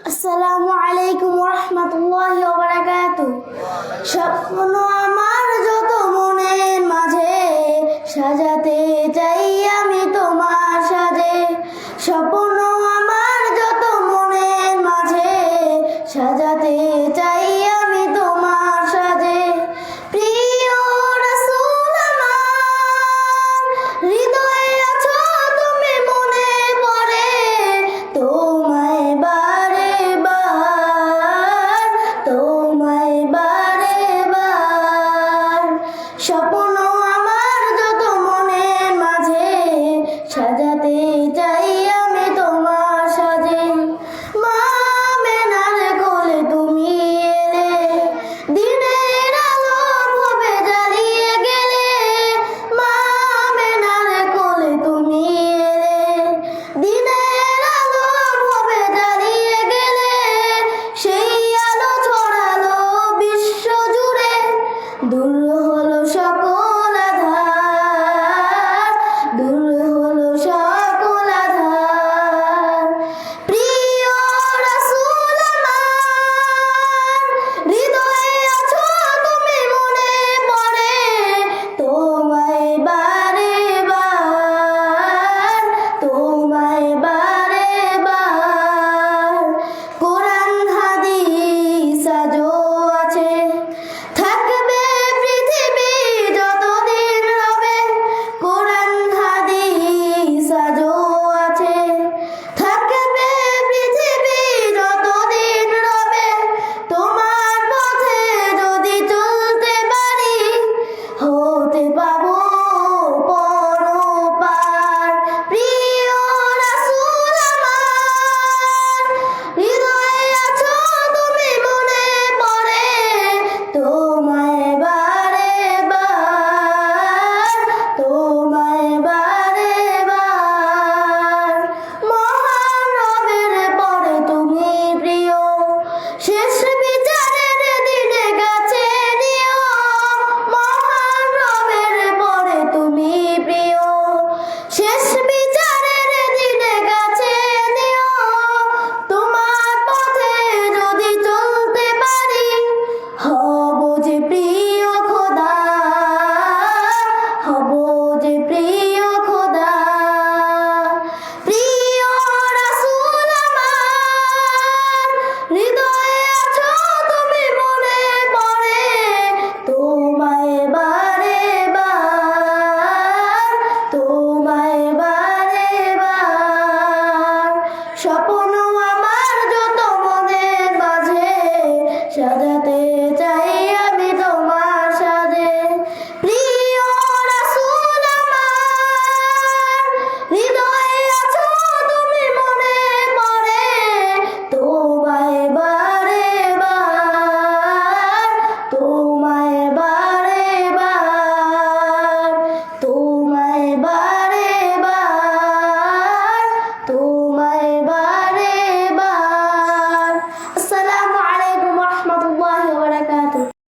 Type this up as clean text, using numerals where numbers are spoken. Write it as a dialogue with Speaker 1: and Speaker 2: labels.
Speaker 1: আসসালামু আলাইকুম ওয়া রাহমাতুল্লাহি ওয়া বারাকাতুহু। স্বপ্ন আমার যত মনের মাঝে, সাজাতে চাই আমি তোমার সাজে। স্বপ্ন আমার যত মনের মাঝে, সাজাতে চাই আমি তোমার সাজে। প্রিয় রাসূল আমার, হৃদয়ে আছো তুমি, মনে পড়ে তোমায় বারে বার, তোমায় বারে বার। স্বপ্ন আমার যত মনের মাঝে, সাজাতে চাই